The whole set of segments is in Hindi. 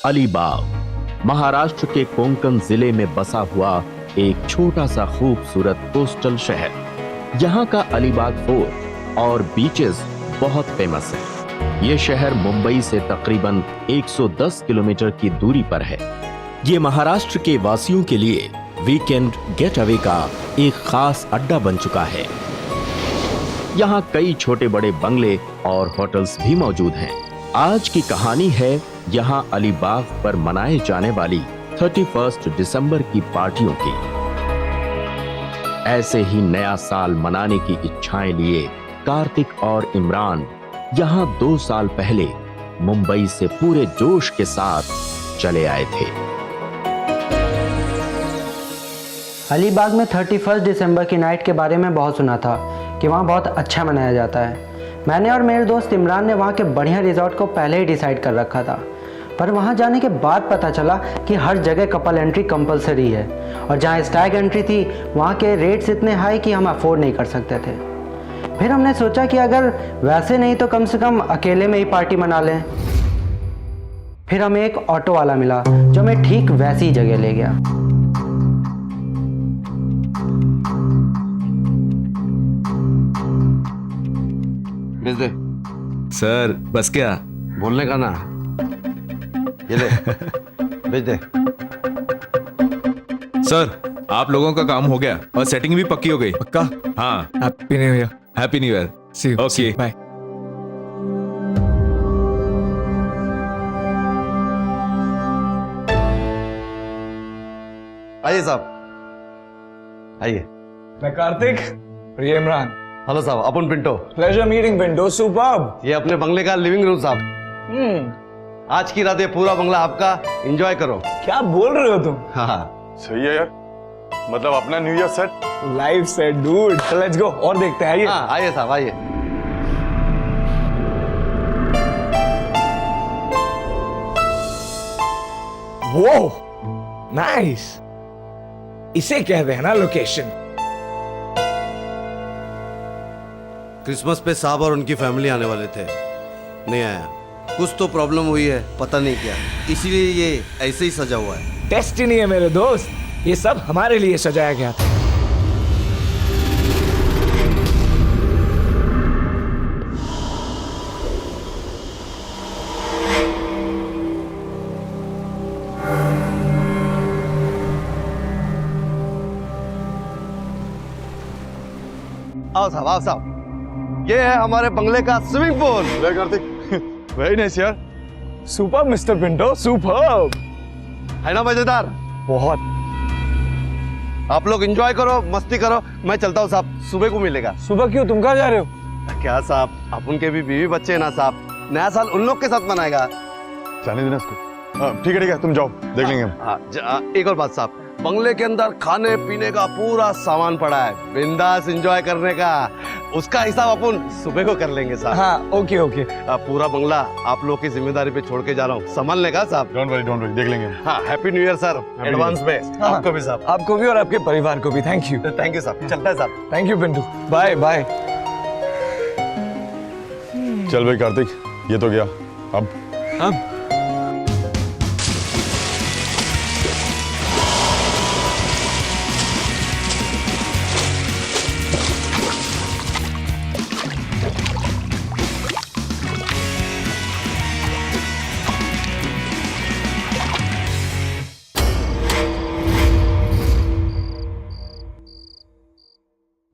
अलीबाग महाराष्ट्र के कोंकण जिले में बसा हुआ एक छोटा सा खूबसूरत कोस्टल शहर। यहाँ का अलीबाग फोर्ट और बीचेस बहुत फेमस है। ये शहर मुंबई से तकरीबन 110 किलोमीटर की दूरी पर है। ये महाराष्ट्र के वासियों के लिए वीकेंड गेट अवे का एक खास अड्डा बन चुका है। यहाँ कई छोटे बड़े बंगले और होटल्स भी मौजूद हैं। आज की कहानी है यहाँ अलीबाग पर मनाए जाने वाली 31 दिसंबर की पार्टियों की। ऐसे ही नया साल मनाने की इच्छाएं लिए कार्तिक और इमरान यहाँ 2 साल पहले मुंबई से पूरे जोश के साथ चले आए थे। अलीबाग में 31 दिसंबर की नाइट के बारे में बहुत सुना था कि वहाँ बहुत अच्छा मनाया जाता है। मैंने और मेरे दोस्त इमरान ने वहाँ के बढ़िया रिजॉर्ट को पहले ही डिसाइड कर रखा था, पर वहाँ जाने के बाद पता चला कि हर जगह कपल एंट्री कंपलसरी है और जहाँ स्टैग एंट्री थी वहाँ के रेट्स इतने हाई कि हम अफोर्ड नहीं कर सकते थे। फिर हमने सोचा कि अगर वैसे नहीं तो कम से कम अकेले में ही पार्टी मना लें। फिर हमें एक ऑटो वाला मिला जो हमें ठीक वैसी जगह ले गया। भेज दे सर। बस क्या बोलने का ना, ये ले भेज दे। सर, आप लोगों का काम हो गया और सेटिंग भी पक्की हो गई। पक्का? हाँ। Happy new year. Happy new year. See you. Okay, bye. आइए साहब, आइए। मैं कार्तिक और ये इमरान। हेलो साहब, अपन Pinto. Pleasure meeting Pinto. Superb. ये अपने बंगले का लिविंग रूम साहब। आज की रात ये पूरा बंगला आपका, एंजॉय करो। क्या बोल रहे हो तुम? हाँ सही है यार, मतलब अपना new year set. Live set dude. Let's go और देखते हैं। आइए। हाँ, आइए साहब आइए। वो नाइस, इसे कहते हैं ना लोकेशन। क्रिसमस पे साहब और उनकी फैमिली आने वाले थे, नहीं आया। कुछ तो प्रॉब्लम हुई है, पता नहीं क्या, इसीलिए ये ऐसे ही सजा हुआ है। डेस्टिनी है मेरे दोस्त, ये सब हमारे लिए सजाया गया था। आओ साहब, आओ साहब। ये है हमारे बंगले का स्विमिंग पूल। ले कार्तिक, वेरी नाइस यार। Super mister Pinto, super. है ना मजेदार? बहुत। आप लोग एंजॉय करो, मस्ती करो, मैं चलता हूँ साहब, सुबह को मिलेगा। सुबह क्यों, तुम कहाँ जा रहे हो? क्या साहब, आप उनके भी बीवी बच्चे हैं ना साहब, नया साल उन लोग के साथ मनाएगा। जाने देना इसको। ठीक है, तुम जाओ, देख लेंगे हम। हाँ, एक और बात साहब, बंगले के अंदर खाने पीने का पूरा सामान पड़ा है, बिंदास एंजॉय करने का। उसका हिसाब अपन सुबह को कर लेंगे साहब। हाँ, ओके ओके। पूरा बंगला आप लोग की जिम्मेदारी पे छोड़ के जा रहा हूँ, संभालने का साहब। डोंट वरी, देख लेंगे। हाँ, happy new year sir, advance में। हाँ, आपको भी साहब। आपको भी और आपके परिवार को भी। Thank you. थैंक यू साहब, चलता है साहब। Thank you Pintu. Bye bye. चल भाई कार्तिक, ये तो गया। अब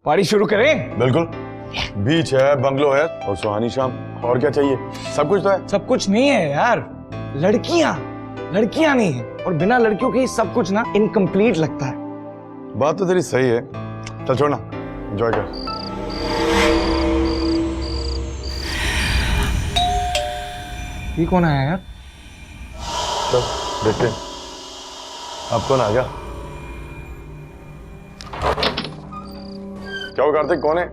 पार्टी शुरू करें? बिल्कुल। बीच है, बंगलो है और सुहानी शाम, और क्या चाहिए? सब कुछ तो है। सब कुछ नहीं है यार, लड़कियां नहीं है, और बिना लड़कियों के सब कुछ ना इनकम्प्लीट लगता है। बात तो तेरी सही है। चल छोड़ ना, एंजॉय कर। ये कौन आया यार? चल देखते हैं, अब कौन आ गया। क्या हो कार्तिक, कौन है?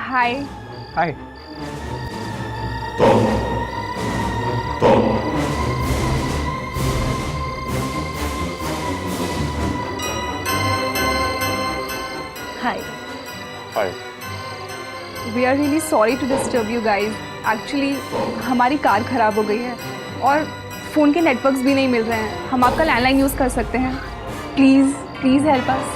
हाय। हाय। तो hi. Hi. We are really sorry to disturb you guys. Actually हमारी कार ख़राब हो गई है और फ़ोन के नेटवर्क्स भी नहीं मिल रहे हैं। हम आपका लैंडलाइन यूज़ कर सकते हैं? Please help us.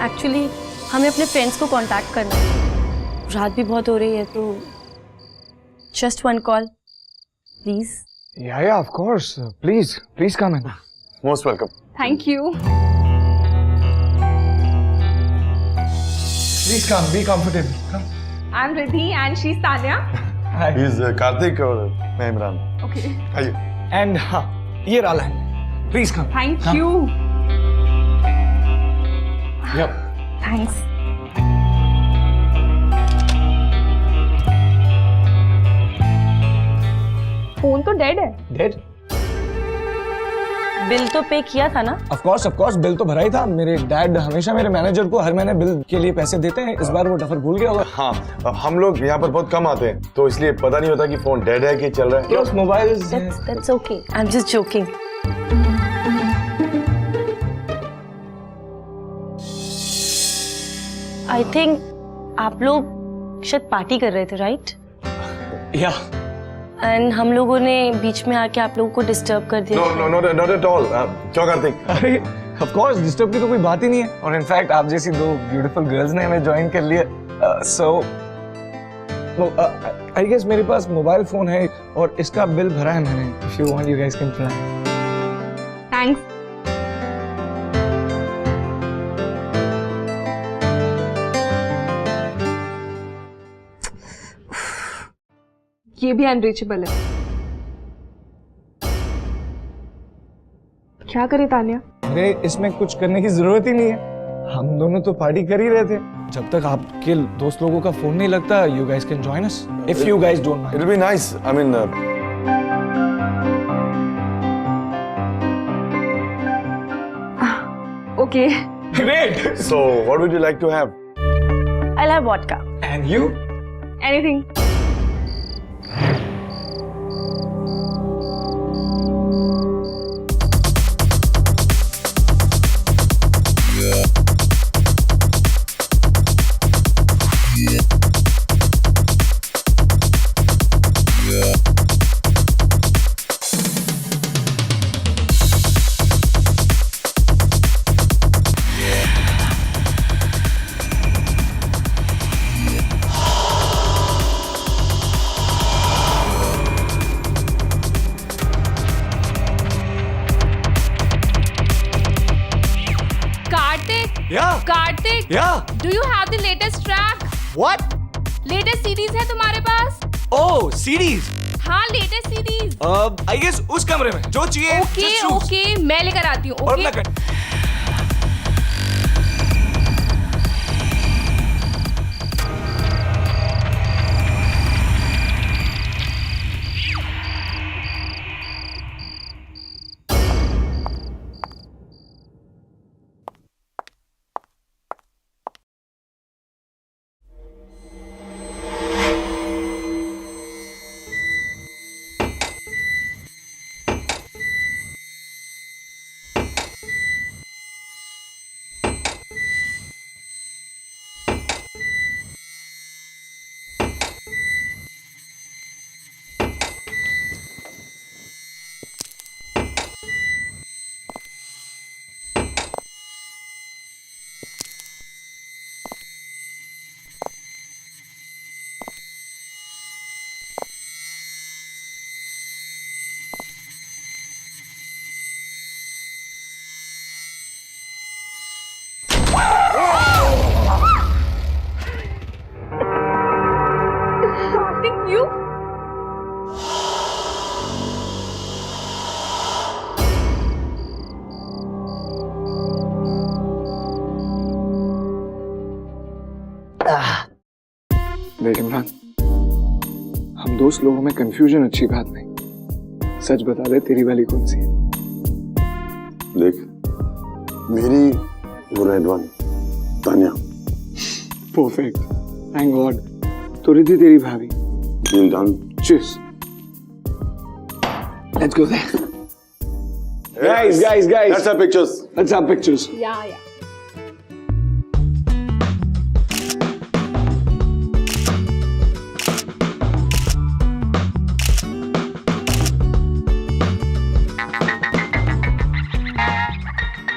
एक्चुअली हमें अपने फ्रेंड्स को कांटेक्ट करना है। रात भी बहुत हो रही है तो just one call please. Yeah, of course. Please come in. Most welcome. Thank you. Please come. Be comfortable. Come. I am Riddhi and she is Tanya. Hi. He's Karthik और मैं इमरान। ओके आइए। And हाँ, ये रहा land. Please come. Thank Come. You. Yep. Thanks. Phone तो डेड है। Dead? बिल तो पे किया था ना? Of course. बिल तो भरा ही था। मेरे डैड हमेशा मेरे मैनेजर को हर महीने बिल के लिए पैसे देते हैं। इस बार वो डफर भूल गया होगा। हाँ, हम लोग यहाँ पर बहुत कम आते हैं, तो इसलिए पता नहीं होता कि फोन डेड है कि चल रहा है। Plus mobile. That's okay. I'm just joking. I think आप लोग शायद पार्टी कर रहे थे, राइट? या। एंड हम लोगों ने बीच में आके आप लोगों को डिस्टर्ब कर दिया। No, not at all. क्यों कार्तिक? अरे of course डिस्टर्ब की तो कोई बात ही नहीं है। और इनफैक्ट आप जैसी दो ब्यूटीफुल गर्ल्स ने हमें ज्वाइन कर लिया। सो आई गेस मेरे पास मोबाइल फोन है और इसका बिल भरा है मैंने। If you want you guys can try. Thanks. ये भी अनरीचेबल है। क्या करे तान्या? अरे इसमें कुछ करने की जरूरत ही नहीं है। हम दोनों तो पार्टी कर ही रहे थे। जब तक आपके दोस्त लोगों का फोन नहीं लगता, you guys can join us if you guys don't mind. It'll be nice. I mean, okay. Great. so what would you like to have? I'll have vodka. And you? Anything. Yeah. Kartik, Yeah. Do you have the latest track? What? Latest series है तुम्हारे पास? Oh, CDs. हाँ, लेटेस्ट सीरीज। I guess उस कमरे में जो चाहिए। Okay just choose. ओके, मैं लेकर आती हूँ। और ओके। ना कर। You? देख इमरान, हम दोस्त लोगों में कंफ्यूजन अच्छी बात नहीं। सच बता दे तेरी वाली कौन सी है? देख, मेरी वो red one, Tanya. Perfect, thank God. तो रिद्धि तेरी भाभी। Deal done. Cheers. Let's go there. Guys. That's our pictures. Let's have pictures. Yeah.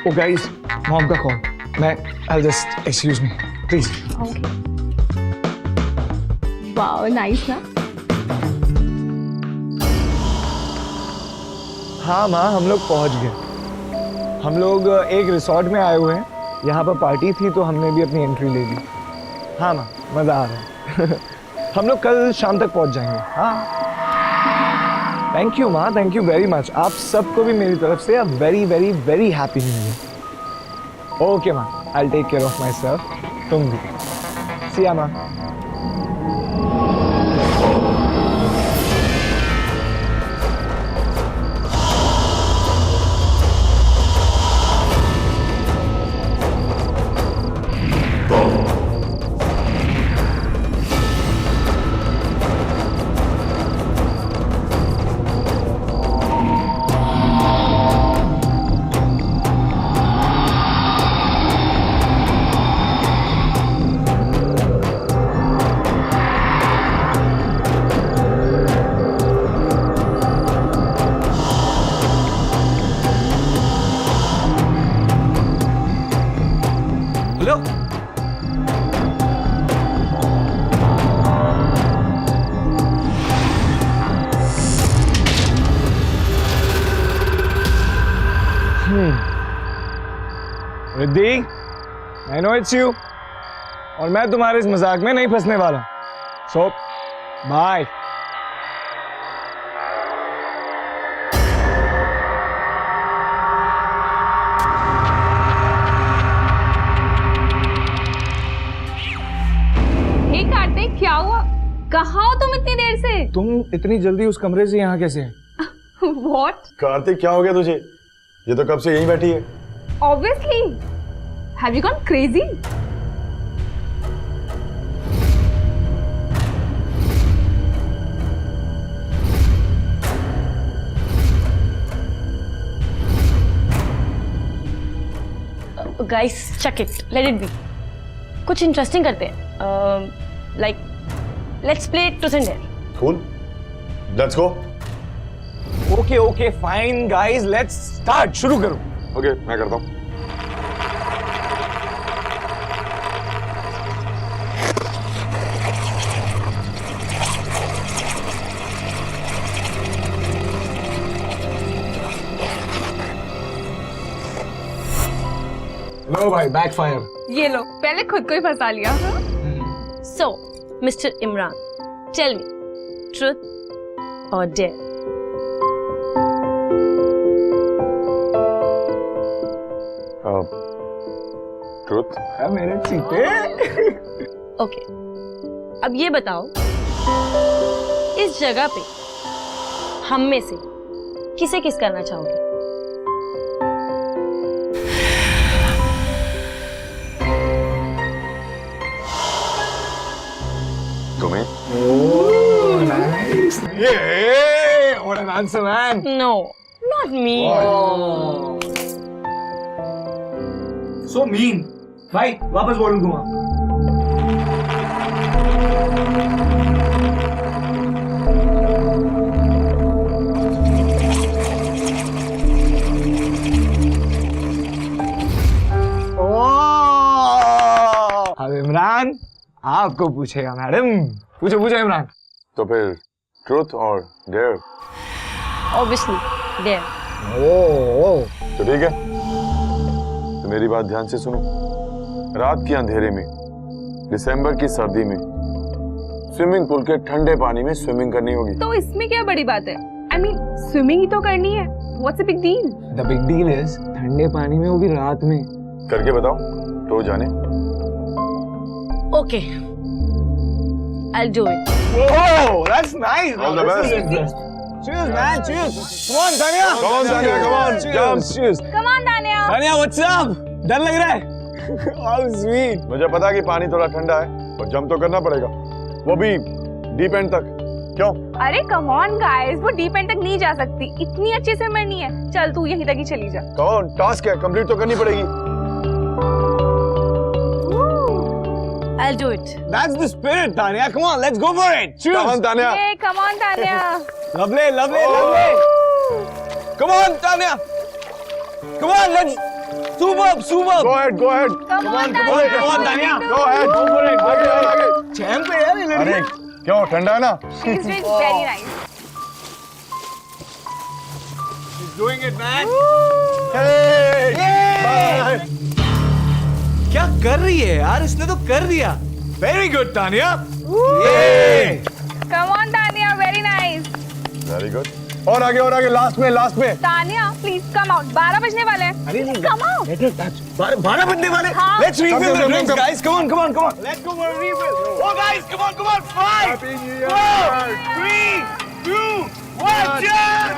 Oh guys, mom का कॉल. मैं I'll just excuse me, please. Wow nice ना. हाँ माँ, हम लोग पहुंच गए. हम लोग एक रिसॉर्ट में आए हुए हैं. यहाँ पर पार्टी थी तो हमने भी अपनी एंट्री ले ली. हाँ माँ, मजा आ रहा है. हम लोग कल शाम तक पहुंच जाएंगे. हाँ. थैंक यू माँ, थैंक यू वेरी मच. आप सबको भी मेरी तरफ से very very very happy new year. Okay माँ, I take care of my self. तुम भी. सी या माँ. Hello. Riddhi, I know it's you. और मैं तुम्हारे इस मजाक में नहीं फंसने वाला. So, bye. हे कार्तिक, क्या हुआ? कहाँ हो तुम इतनी देर से? तुम इतनी जल्दी उस कमरे से यहाँ कैसे? What? कार्तिक क्या हो गया तुझे? ये तो कब से यहीं बैठी है. Obviously. Have you gone crazy? Guys check it, let it be. कुछ इंटरेस्टिंग करते हैं. Like let's play truth and dare. Cool. Let's go. Okay okay fine guys, let's start. शुरू करो. ओके, मैं करता हूँ. लो भाई, बैकफायर. ये लो, पहले खुद को ही फंसा लिया. So mister Imran, tell me, truth और डेयर? ट्रुथ. है मेरे चीते. ओके, अब ये बताओ, इस जगह पे हम में से किसे किस करना चाहोगे? तुम्हें. Oh, nice. Yeah, what an answer, man. No, not me. So mean. भाई, वापस बोल दूंगा. अब इमरान आपको पूछेगा मैडम. पूछो पूछो इमरान. तो फिर ट्रुथ और डेयर. Obviously dare. ओह, तो ठीक है, तो मेरी बात ध्यान से सुनो. रात के अंधेरे में, दिसंबर की सर्दी में, स्विमिंग पूल के ठंडे पानी में स्विमिंग करनी होगी. तो इसमें क्या बड़ी बात है? I mean, स्विमिंग ही तो करनी है. What's the big deal? the big deal is ठंडे पानी में, वो भी रात में. करके बताओ तो जाने. Okay, I'll do it. Oh, that's nice. All the best. Cheers, man. Cheers. Come on, Tanya. Come on, Tanya. Come on. Cheers. Cheers. Come on, Tanya. Tanya, what's up? डर लग रहा है? How sweet. मुझे पता है कि पानी थोड़ा ठंडा है, और जंप तो करना पड़ेगा, वो भी डीप एंड तक. क्यों? अरे कम ऑन गाइस, वो डीप एंड तक नहीं जा सकती. इतनी अच्छी स्विमर नहीं है. चल तू यहीं तक ही चली जा. कौन? टास्क है, कंप्लीट तो करनी पड़ेगी. I'll do it. That's the spirit, Tanya. Come on, let's go for it. Cheers. Come on, Tanya. Hey, come on, Tanya. Lovely, lovely, lovely. Come on, Tanya. Come on, let's Go ahead, go ahead. Come on, Come on, Tanya. Go ahead, go for it. आगे, आगे. चैंप है यार ये लड़की। अरे क्यों ठंडा है ना? She's doing very nice. She's doing it, man. Hey! Bye. क्या कर रही है यार, इसने तो कर दिया। Very good, Tanya. Come on, Tanya, very nice. Very good. और आगे, लास्ट में। Tanya, please come out. 12 बजने वाले हैं. अरे नहीं, Come out. 12 बजने वाले। हाँ. Let's refill Come, the come, drinks, come. guys. Come on. Let's go for a refill. Oh, guys, come on. 5, Happy New Year. 4, 3, 2, 1, cheers!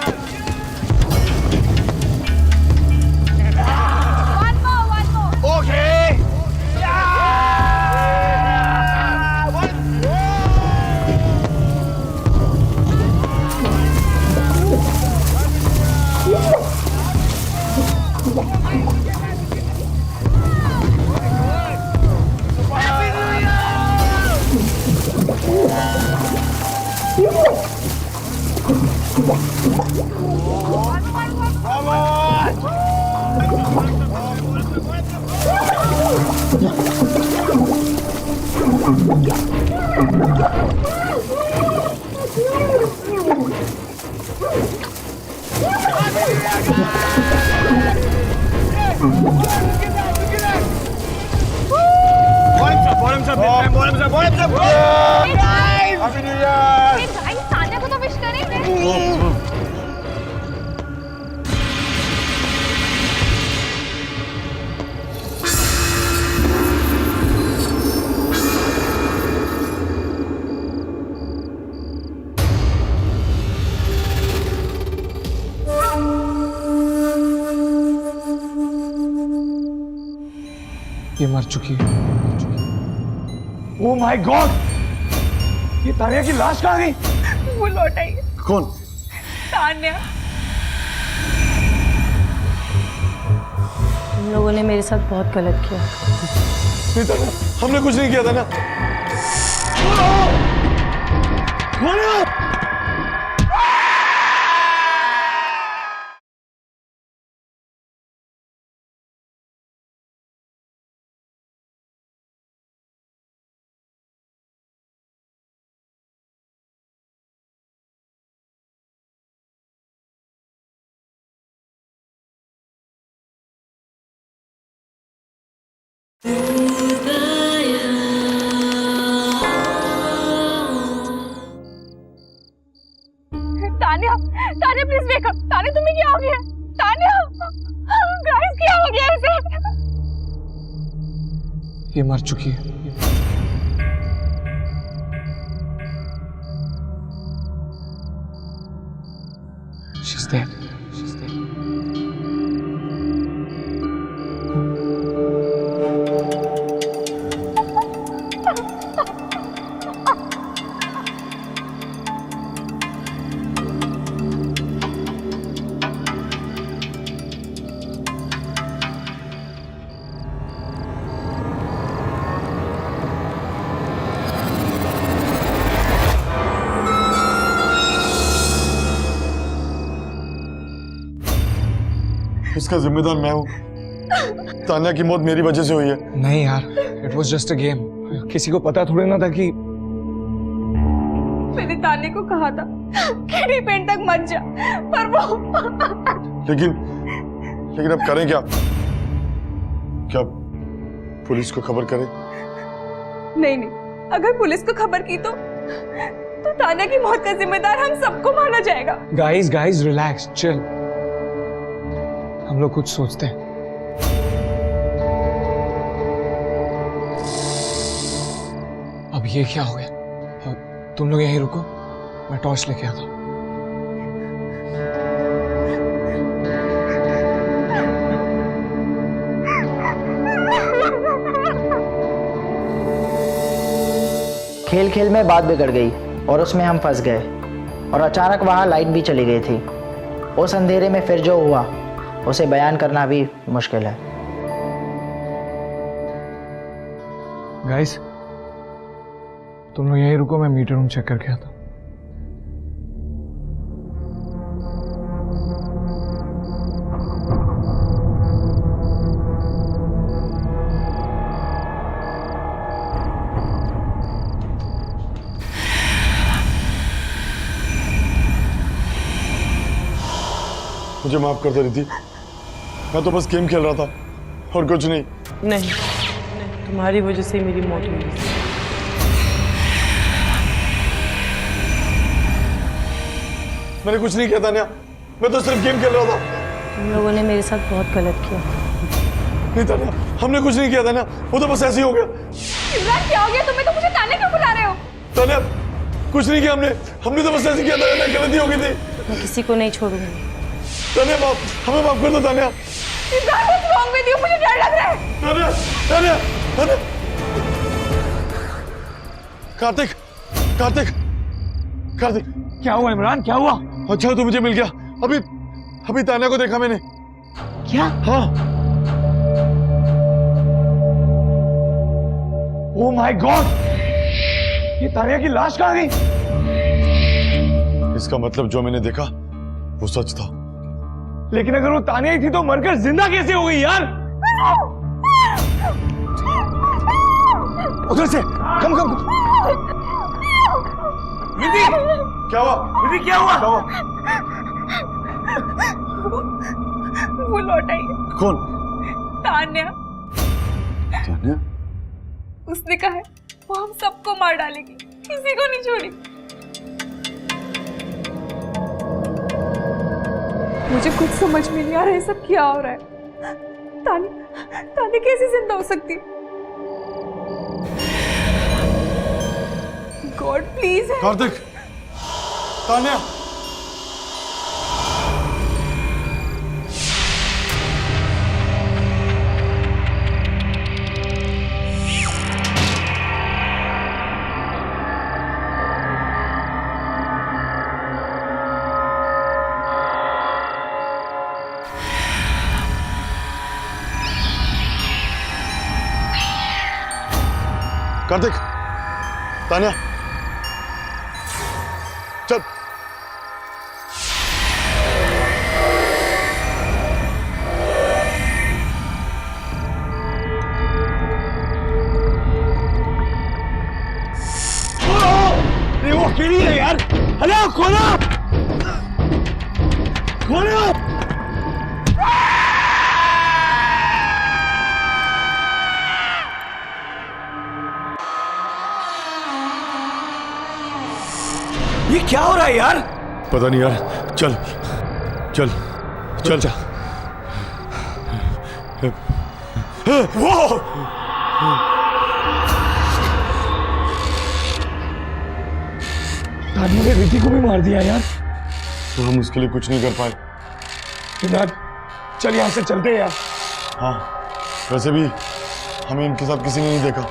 One more. Okay. Bottoms up. Happy New Year. Hey guys, Tanya को तो wish करेंगे. ये मर चुकी है। Oh my God! ये तानिया की लाश कहाँ गई? वो लौट आई. कौन? तान्या. तुम लोगों ने मेरे साथ बहुत गलत किया। नहीं तानिया, हमने कुछ नहीं किया था ना। Tanya please wake up. Tanya तुम्हें क्या हो गया? तान्या गाइस क्या हो गया इसे? ये मर चुकी है। She's dead. इसका जिम्मेदार मैं हूँ। तान्या की मौत मेरी वजह से हुई है। नहीं यार, it was just a game. किसी को पता थोड़ी ना था कि मैंने तान्या को कहा था कि डिपेंड तक मत जा, पर वो लेकिन अब करें क्या? क्या पुलिस को खबर करें? नहीं, अगर पुलिस को खबर की तो तान्या की मौत का जिम्मेदार हम सबको माना जाएगा. Guys relax, chill. हम लोग कुछ सोचते हैं। अब ये क्या हो गया? तुम लोग यहीं रुको, मैं टॉर्च लेके आता हूं। खेल खेल में बात बिगड़ गई और उसमें हम फंस गए और अचानक वहाँ लाइट भी चली गई थी। उस अंधेरे में फिर जो हुआ उसे बयान करना भी मुश्किल है। गाइस, तुम लोग यहीं रुको, मैं मीटर रूम चेक करके आता हूं। मुझे माफ कर दे रिद्धि, मैं तो बस गेम खेल रहा था और कुछ नहीं। नहीं, तुम्हारी वजह से मेरी मौत हुई। मैंने कुछ नहीं किया तान्या, मैं तो सिर्फ गेम खेल रहा था। तुम लोगों ने मेरे साथ बहुत गलत किया। नहीं तान्या, हमने कुछ नहीं किया तान्या, वो तो बस ऐसे ही हो गया। इमरान क्या हो गया तुम्हें? तो मुझे ताने क्यों बुला रहे हो? तान्या कुछ नहीं किया हमने तो बस ऐसे किया था, गलती हो गई थी। मैं किसी को नहीं छोड़ूंगी। तान्या हमें माफ कर दो Tanya. Imran what's wrong with you? मुझे डर लग रहा है। तान्या तान्या तान्या। कार्तिक कार्तिक कार्तिक, क्या हुआ इमरान, क्या हुआ? अच्छा तो मुझे मिल गया। अभी तान्या को देखा मैंने। क्या? हाँ। ओह माय गॉड, ये तान्या की लाश कहाँ गई? इसका मतलब जो मैंने देखा वो सच था। लेकिन अगर वो तान्या ही थी तो मरकर जिंदा कैसे हो गई यार? उधर से कम। रिद्धि क्या हुआ? रिद्धि क्या हुआ? वो लौट आई। कौन? तान्या। तान्या? उसने कहा है वो हम सबको मार डालेगी, किसी को नहीं छोड़ी। मुझे कुछ समझ में नहीं आ रहा है सब क्या हो रहा है। तान्या कैसे जिंदा हो सकती? God please. कार्तिक, तान्या। कार्तिक, तान्या चल। वो अकेली है यार। हेलो, खोलो खोलो। ये क्या हो रहा है यार? पता नहीं यार, चल चल चल चल। वो तान्या ने रिद्धि को भी मार दिया यार। तो हम उसके लिए कुछ नहीं कर पाए। इमरान चल यहाँ से चलते हैं यार। हाँ, वैसे भी हमें इनके साथ किसी ने नहीं देखा।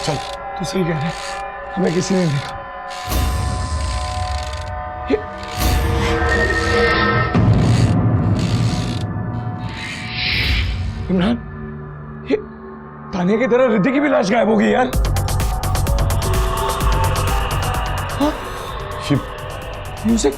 चल। तू सही कह रहा है, हमें किसी ने नहीं देखा। इमरान, ये तान्या की तरह रिद्धि की भी लाश गायब हो गई यार। हाँ? Music.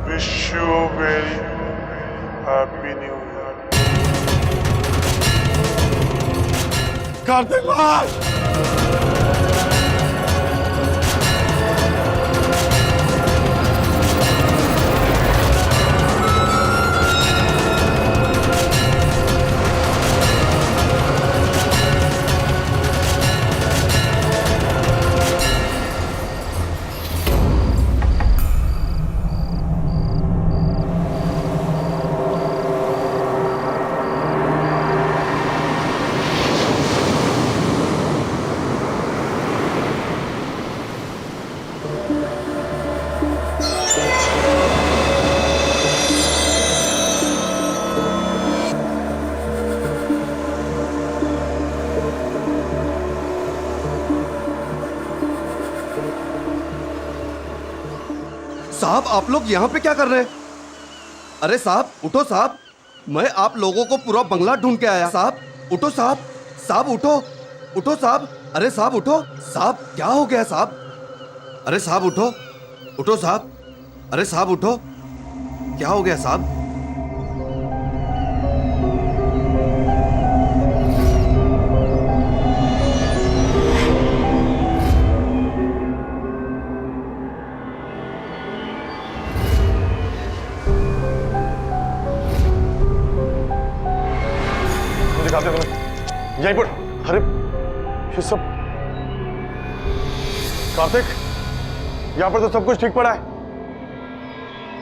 Wish you a very happy new year. Kartik भाई! साहब आप लोग यहाँ पे क्या कर रहे हैं? अरे साहब उठो साहब, मैं आप लोगों को पूरा बंगला ढूंढ के आया। साहब उठो साहब, साहब उठो, उठो साहब, अरे साहब उठो, साहब क्या हो गया साहब, अरे साहब उठो, उठो साहब, अरे साहब उठो, क्या हो गया साहब? दिखाते हो यहीं पर। अरे ये सब कार्तिक, यहाँ पर तो सब कुछ ठीक पड़ा है।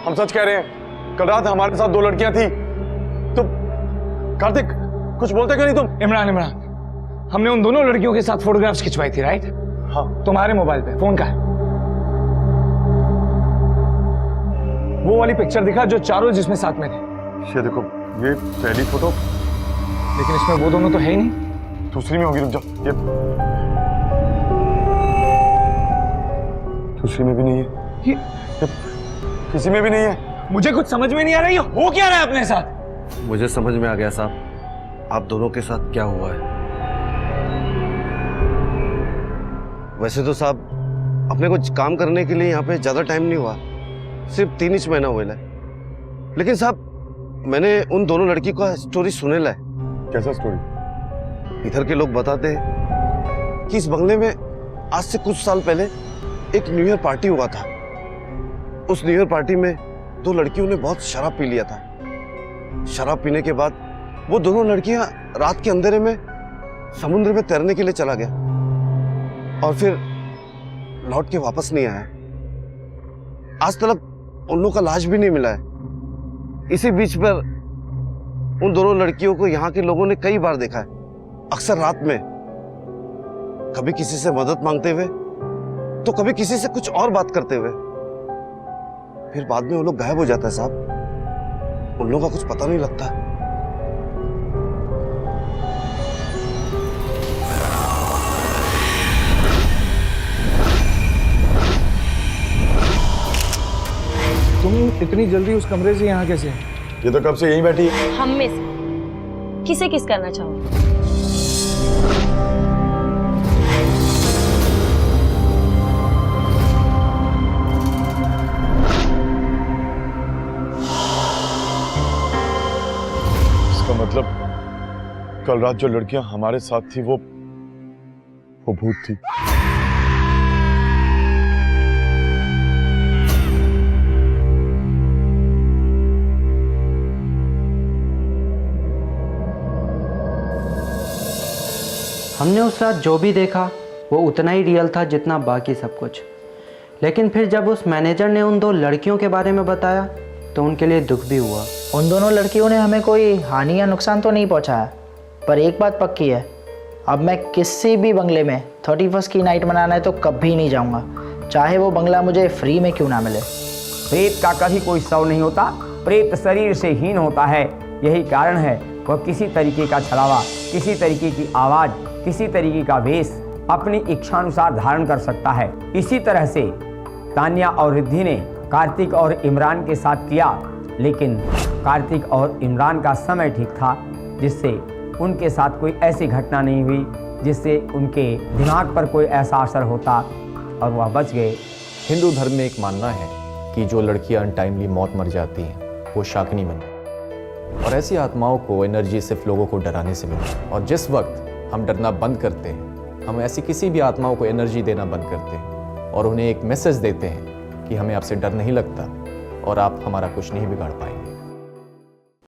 हम सच कह रहे हैं, कल रात हमारे साथ 2 लड़कियां थी। तो कार्तिक कुछ बोलते क्यों नहीं तुम? इमरान, हमने उन दोनों लड़कियों के साथ फोटोग्राफ्स खिंचवाई थी, राइट? हाँ। तुम्हारे मोबाइल पे फोन का है वो वाली पिक्चर दिखा जो चारों जिसमें साथ में थे। ये देखो, ये पहली फोटो, लेकिन इसमें वो दोनों तो है ही नहीं। दूसरी में होगी, रुक जाओ, ये दूसरी में भी नहीं है, ये किसी में भी नहीं है। मुझे कुछ समझ में नहीं आ रहा, ये हो क्या रहा है अपने साथ? मुझे समझ में आ गया साहब, आप दोनों के साथ क्या हुआ है। वैसे तो साहब अपने को काम करने के लिए यहाँ पे ज्यादा टाइम नहीं हुआ, सिर्फ 3 महीना हुआ है। लेकिन साहब मैंने उन दोनों लड़की का स्टोरी सुने ला है। कैसा स्टोरी? इधर के लोग बताते हैं कि इस बंगले में आज से कुछ साल पहले एक न्यू ईयर पार्टी हुआ था। उस न्यू ईयर पार्टी में 2 लड़कियों ने बहुत शराब पी लिया था। शराब पीने के बाद वो दोनों लड़कियां रात के अंधेरे में समुद्र में तैरने के लिए चला गया और फिर लौट के वापस नहीं आया। आज तक उन लोगों का लाश भी नहीं मिला है। इसी बीच पर उन दोनों लड़कियों को यहाँ के लोगों ने कई बार देखा है, अक्सर रात में, कभी किसी से मदद मांगते हुए तो कभी किसी से कुछ और बात करते हुए। फिर बाद में वो लोग गायब हो जाता है साहब, उन लोगों का कुछ पता नहीं लगता। तुम इतनी जल्दी उस कमरे से यहाँ कैसे? ये तो कब से यहीं बैठी है। हम में से किसे किस करना चाहोगे? इसका मतलब कल रात जो लड़कियां हमारे साथ थी वो भूत थी। हमने उस रात जो भी देखा वो उतना ही रियल था जितना बाकी सब कुछ। लेकिन फिर जब उस मैनेजर ने उन 2 लड़कियों के बारे में बताया तो उनके लिए दुख भी हुआ। उन दोनों लड़कियों ने हमें कोई हानि या नुकसान तो नहीं पहुंचाया, पर एक बात पक्की है, अब मैं किसी भी बंगले में 31 की नाइट मनाना है तो कभी नहीं जाऊंगा, चाहे वो बंगला मुझे फ्री में क्यों ना मिले। प्रेत का कभी कोई शव नहीं होता, प्रेत शरीर से हीन होता है। यही कारण है वह किसी तरीके का छलावा, किसी तरीके की आवाज़, किसी तरीके का वेश अपनी इच्छानुसार धारण कर सकता है। इसी तरह से तान्या और रिद्धि ने कार्तिक और इमरान के साथ किया, लेकिन कार्तिक और इमरान का समय ठीक था जिससे उनके साथ कोई ऐसी घटना नहीं हुई जिससे उनके दिमाग पर कोई ऐसा असर होता और वह बच गए। हिंदू धर्म में एक मानना है कि जो लड़कियां अनटाइमली मौत मर जाती हैं वो शाकिनी बनती हैं, और ऐसी आत्माओं को एनर्जी सिर्फ लोगों को डराने से मिलती है। और जिस वक्त हम डरना बंद करते हैं, हम ऐसी किसी भी आत्माओं को एनर्जी देना बंद करते हैं और उन्हें एक मैसेज देते हैं कि हमें आपसे डर नहीं लगता और आप हमारा कुछ नहीं बिगाड़ पाएंगे।